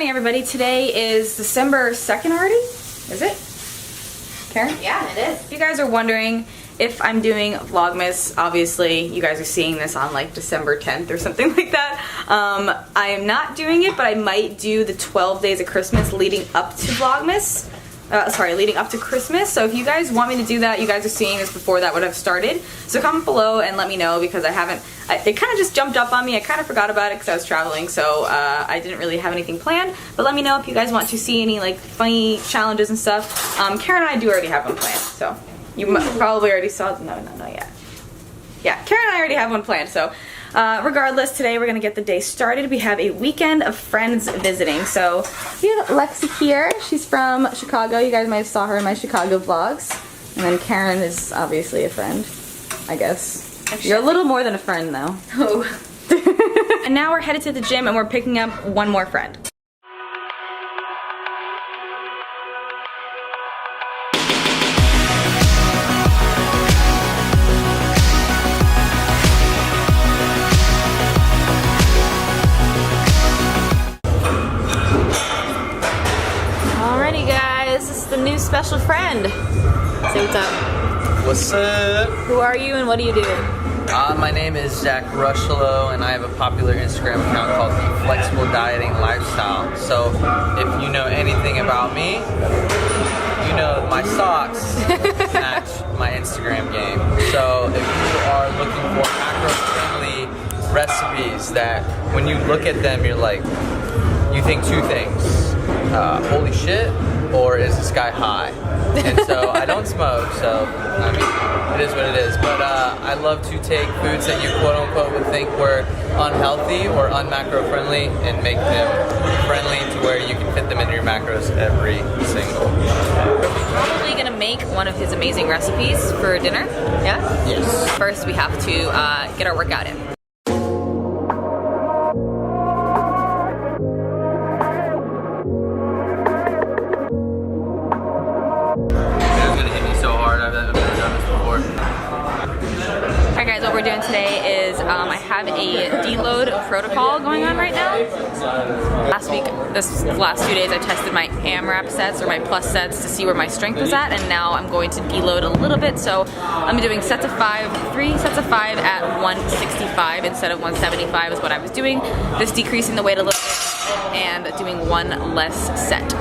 morning, everybody. Today is December 2nd already? Is it? Karen? Yeah, it is. If you guys are wondering if I'm doing Vlogmas, obviously you guys are seeing this on like December 10th or something like that. I am not doing it, but I might do the 12 days of Christmas leading up to Vlogmas. Leading up to Christmas. So if you guys want me to do that, you guys are seeing this before that would have started. So comment below and let me know, because I haven't, it kind of just jumped up on me. I kind of forgot about it because I was traveling, so I didn't really have anything planned. But let me know if you guys want to see any like funny challenges and stuff. Karen and I do already have one planned, so you probably already saw, not yet. Yeah, Karen and I already have one planned, so regardless, today we're gonna get the day started. We have a weekend of friends visiting. So we have Lexi here. She's from Chicago. You guys might have saw her in my Chicago vlogs. And then Karen is obviously a friend, I guess. You're a little more than a friend though. Oh. And now we're headed to the gym and we're picking up one more friend. The new special friend. Say what's up. What's up? Who are you and what do you do? My name is Zach Rushlow, and I have a popular Instagram account called The Flexible Dieting Lifestyle. So if you know anything about me, you know my socks match my Instagram game. So if you are looking for macro-friendly recipes that when you look at them, you're like, you think two things. Holy shit, or is the sky high? And so I don't smoke, so I mean, it is what it is. But I love to take foods that you quote unquote would think were unhealthy or unmacro friendly and make them friendly to where you can fit them into your macros every single day. We're probably gonna make one of his amazing recipes for dinner, yeah? Yes. First we have to get our workout in. Alright guys, what we're doing today is I have a deload protocol going on right now. This last 2 days I tested my AMRAP sets or my plus sets to see where my strength was at, and now I'm going to deload a little bit. So I'm doing sets of 5, 3 sets of 5 at 165 instead of 175 is what I was doing. Just decreasing the weight a little bit and doing one less set.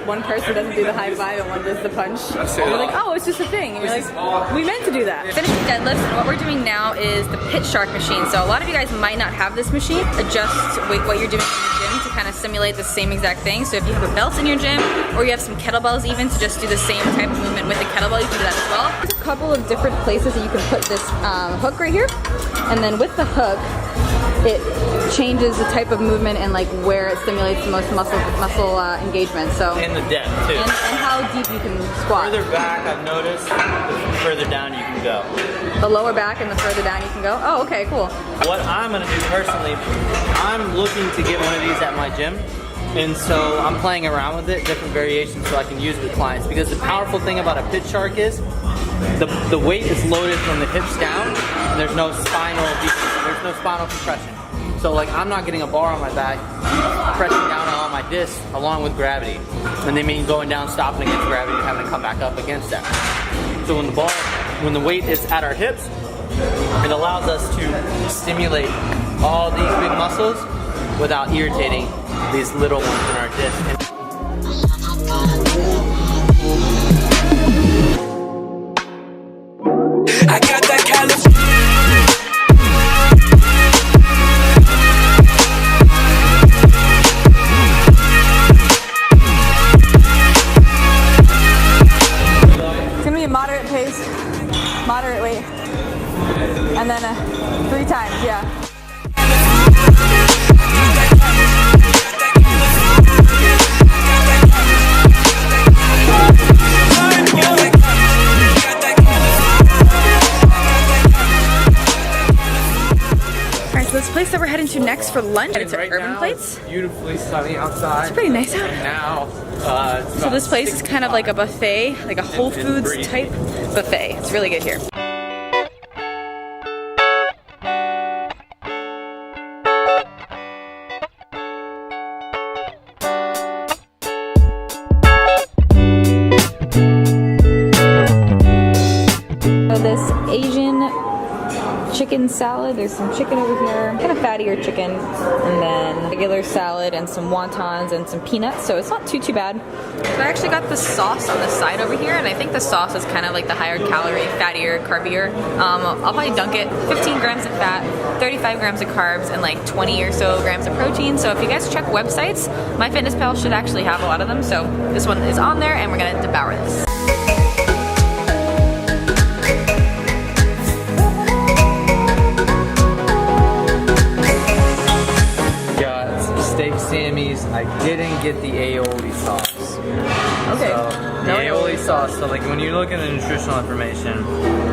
One person doesn't do the high five and one does the punch. You're like, oh, it's just a thing. And you're like, we meant to do that. Finishing deadlifts, and what we're doing now is the Pit Shark machine. So a lot of you guys might not have this machine. Adjust what you're doing in your gym to kind of simulate the same exact thing. So if you have a belt in your gym, or you have some kettlebells even, to just do the same type of movement with the kettlebell, you can do that as well. There's a couple of different places that you can put this hook right here. And then with the hook, it changes the type of movement and like where it stimulates the most muscle engagement. So and the depth too, and how deep you can squat. Further back, I've noticed, the further down you can go. The lower back and the further down you can go. Oh, okay, cool. What I'm gonna do personally, I'm looking to get one of these at my gym, And so I'm playing around with it, different variations so I can use it with clients. Because the powerful thing about a pit shark is the weight is loaded from the hips down, and there's no spinal compression. So like I'm not getting a bar on my back, pressing down on my disc along with gravity. And they mean going down, stopping against gravity, and having to come back up against that. So when the weight is at our hips, it allows us to stimulate all these big muscles without irritating these little ones in our disc. I got that California. It's gonna be a moderate pace, moderate weight, and then 3 times, yeah. Alright, so this place that we're heading to next for lunch, it's at Urban Plates. Beautifully sunny outside. It's pretty nice out. Now, So this place is kind of like a buffet, like a Whole Foods type buffet. It's really good here. So this Asian chicken salad, there's some chicken over here, kind of fattier chicken, and then regular salad and some wontons and some peanuts, so it's not too bad. So I actually got the sauce on the side over here, and I think the sauce is kind of like the higher calorie, fattier, carbier. I'll probably dunk it 15 grams of fat, 35 grams of carbs, and like 20 or so grams of protein. So if you guys check websites, MyFitnessPal should actually have a lot of them, so this one is on there and we're gonna devour this. Sammy's. I didn't get the aioli sauce. Okay. So, the aioli sauce, so like when you look at the nutritional information,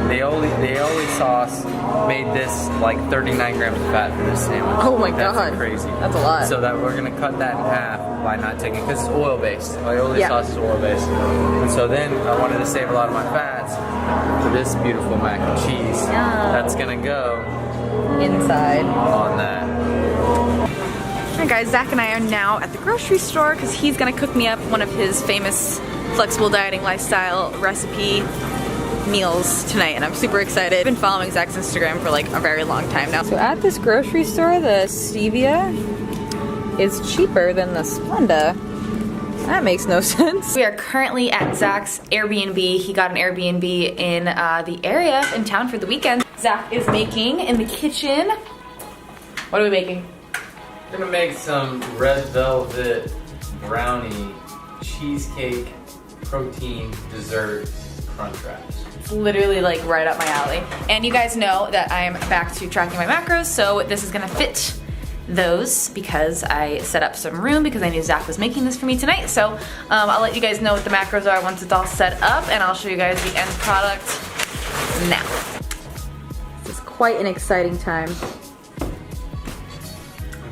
the aioli sauce made this like 39 grams of fat for this sandwich. Oh my That's god. crazy. That's a lot. So that we're gonna cut that in half by not taking, because it's oil based. Aioli sauce is oil based. And so then I wanted to save a lot of my fats for this beautiful mac and cheese. Yum. That's gonna go Inside. on that. Alright guys, Zach and I are now at the grocery store because he's gonna cook me up one of his famous flexible dieting lifestyle recipe meals tonight, and I'm super excited. I've been following Zach's Instagram for like a very long time now. So at this grocery store, the stevia is cheaper than the Splenda. That makes no sense. We are currently at Zach's Airbnb. He got an Airbnb in the area in town for the weekend. Zach is making in the kitchen. What are we making? I'm gonna make some red velvet brownie cheesecake protein dessert crunch wraps. It's literally like right up my alley. And you guys know that I'm back to tracking my macros, so this is gonna fit those because I set up some room because I knew Zach was making this for me tonight. So I'll let you guys know what the macros are once it's all set up, and I'll show you guys the end product now. This is quite an exciting time.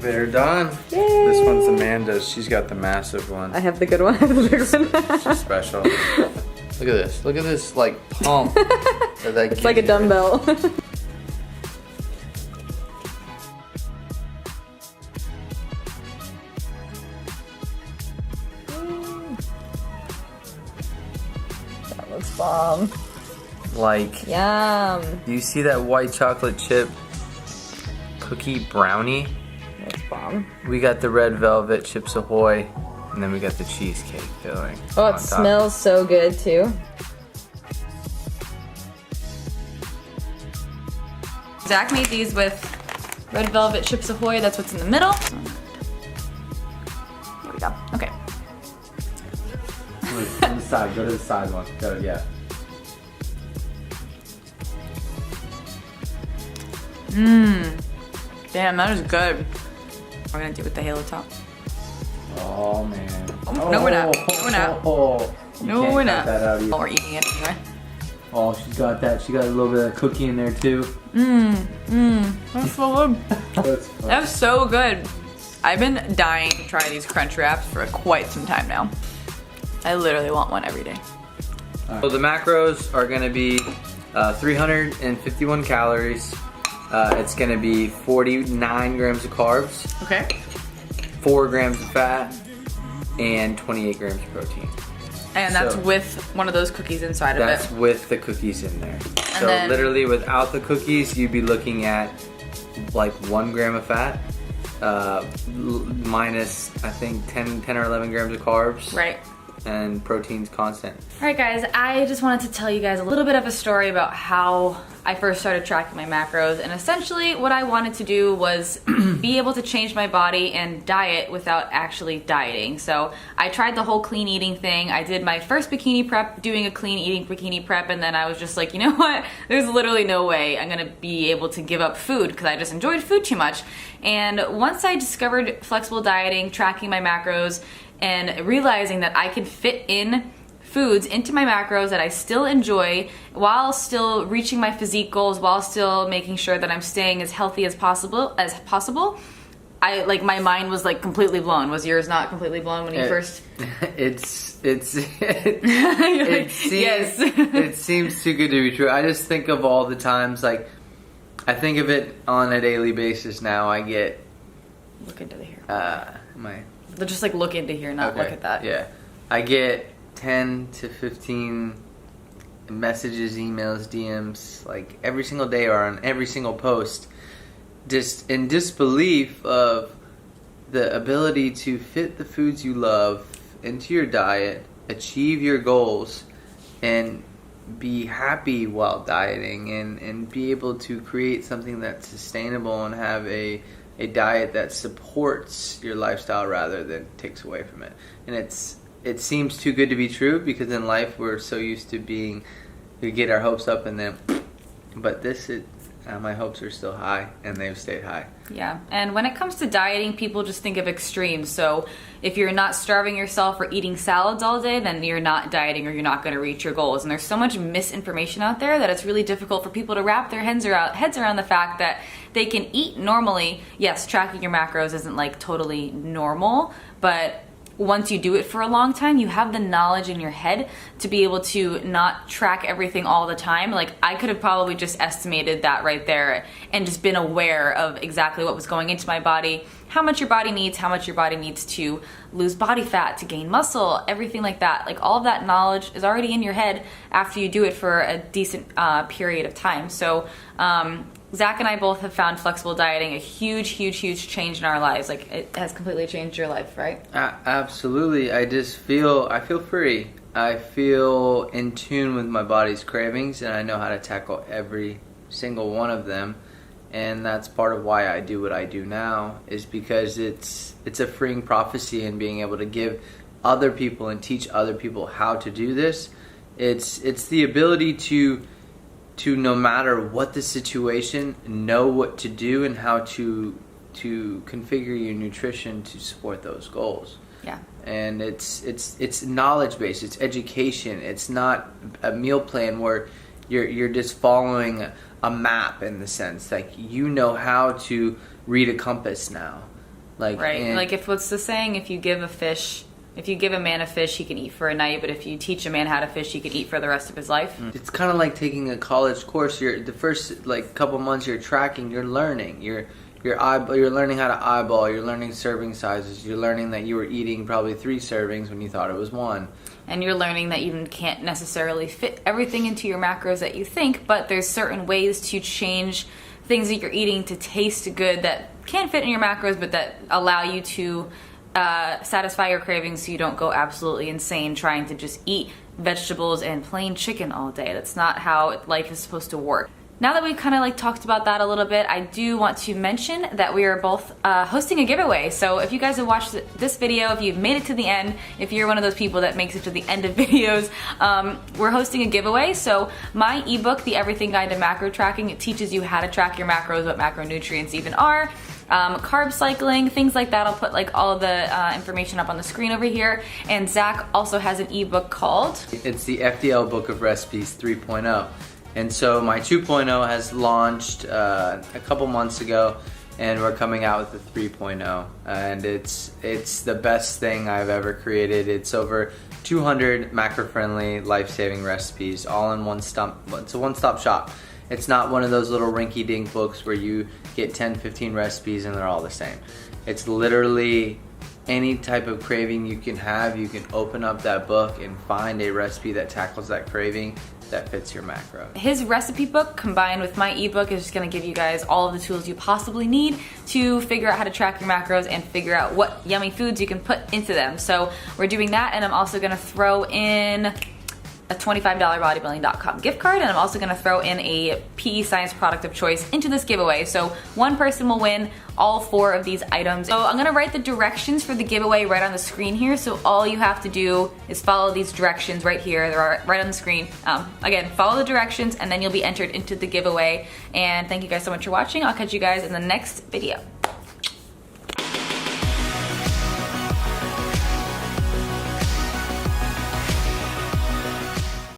They're done. Yay. This one's Amanda's. She's got the massive one. I have the good one, I have the big one. She's special. Look at this. Look at this like pump. It's like a dumbbell. That looks bomb. Like, Yum. do you see that white chocolate chip cookie brownie? That's bomb. We got the red velvet Chips Ahoy, and then we got the cheesecake filling. Oh, on it top. smells so good too. Zach made these with red velvet Chips Ahoy. That's what's in the middle. There we go. Okay. On the side. Go to the side one. Go, yeah. Damn, that is good. We're gonna do it with the halo top. Oh man. No, we're not. No, we're not. Oh, No, we're not. That out either. Oh, we're eating it anyway. Oh, she's got that. She got a little bit of cookie in there too. That's so good. That's fun. That's so good. I've been dying to try these Crunch Wraps for quite some time now. I literally want one every day. So the macros are gonna be 351 calories. It's gonna be 49 grams of carbs, Okay. 4 grams of fat, and 28 grams of protein. And that's So- with one of those cookies inside of That's it. with the cookies in there. So then- literally without the cookies, you'd be looking at like 1 gram of fat, minus I think 10 or 11 grams of carbs. Right. And protein's constant. Alright guys, I just wanted to tell you guys a little bit of a story about how I first started tracking my macros, and essentially what I wanted to do was be able to change my body and diet without actually dieting. So I tried the whole clean eating thing. I did my first bikini prep doing a clean eating bikini prep, and then I was just like, you know what? There's literally no way I'm gonna be able to give up food because I just enjoyed food too much. And once I discovered flexible dieting, tracking my macros, and realizing that I can fit in foods into my macros that I still enjoy while still reaching my physique goals, while still making sure that I'm staying as healthy as possible, I like my mind was like completely blown. Was yours not completely blown when you first? It seems, Yes. it seems too good to be true. I just think of all the times, like I think of it on a daily basis now. I get Look into the hair. my Just like look into here, not look at that. Yeah, I get 10 to 15 messages, emails, DMs, like every single day or on every single post, just in disbelief of the ability to fit the foods you love into your diet, achieve your goals, and be happy while dieting, and be able to create something that's sustainable and have a diet that supports your lifestyle rather than takes away from it. And it seems too good to be true because in life we're so used to we get our hopes up and then, but my hopes are still high and they've stayed high. Yeah, and when it comes to dieting, people just think of extremes. So if you're not starving yourself or eating salads all day, then you're not dieting or you're not going to reach your goals. And there's so much misinformation out there that it's really difficult for people to wrap their heads around the fact that they can eat normally. Yes, tracking your macros isn't like totally normal, but once you do it for a long time, you have the knowledge in your head to be able to not track everything all the time. Like I could have probably just estimated that right there and just been aware of exactly what was going into my body, how much your body needs to lose body fat, to gain muscle, everything like that. Like all of that knowledge is already in your head after you do it for a decent period of time. So Zach and I both have found flexible dieting a huge change in our lives. Like it has completely changed your life, right? Absolutely. I feel free. I feel in tune with my body's cravings, and I know how to tackle every single one of them. And that's part of why I do what I do now, is because it's a freeing prophecy in being able to give other people and teach other people how to do this. It's the ability to no matter what the situation, know what to do and how to configure your nutrition to support those goals. Yeah. And it's knowledge based, it's education. It's not a meal plan where you're just following a map in the sense, like you know how to read a compass now. Like right. Like what's the saying? If you give a man a fish, he can eat for a night, but if you teach a man how to fish, he can eat for the rest of his life. It's kind of like taking a college course. The first couple months you're tracking, you're learning. You're learning how to eyeball. You're learning serving sizes. You're learning that you were eating probably 3 servings when you thought it was 1. And you're learning that you can't necessarily fit everything into your macros that you think, but there's certain ways to change things that you're eating to taste good that can fit in your macros, but that allow you to satisfy your cravings so you don't go absolutely insane trying to just eat vegetables and plain chicken all day. That's not how life is supposed to work. Now that we've kind of talked about that a little bit, I do want to mention that we are both hosting a giveaway. So if you guys have watched this video, if you've made it to the end, if you're one of those people that makes it to the end of videos, we're hosting a giveaway. So my ebook, The Everything Guide to Macro Tracking, it teaches you how to track your macros, what macronutrients even are, carb cycling, things like that. I'll put all of the information up on the screen over here. And Zach also has an ebook called... It's the FDL Book of Recipes 3.0. And so my 2.0 has launched a couple months ago, and we're coming out with the 3.0, and it's the best thing I've ever created. It's over 200 macro-friendly, life-saving recipes, all in one stop. It's a one-stop shop. It's not one of those little rinky-dink books where you get 10, 15 recipes and they're all the same. It's literally any type of craving you can have. You can open up that book and find a recipe that tackles that craving that fits your macro. His recipe book combined with my ebook is just gonna give you guys all of the tools you possibly need to figure out how to track your macros and figure out what yummy foods you can put into them. So we're doing that, and I'm also gonna throw in a $25 bodybuilding.com gift card, and I'm also gonna throw in a PE Science product of choice into this giveaway. So one person will win all 4 of these items. So I'm gonna write the directions for the giveaway right on the screen here, so all you have to do is follow these directions right here. They're right on the screen. Again, follow the directions and then you'll be entered into the giveaway. And thank you guys so much for watching. I'll catch you guys in the next video.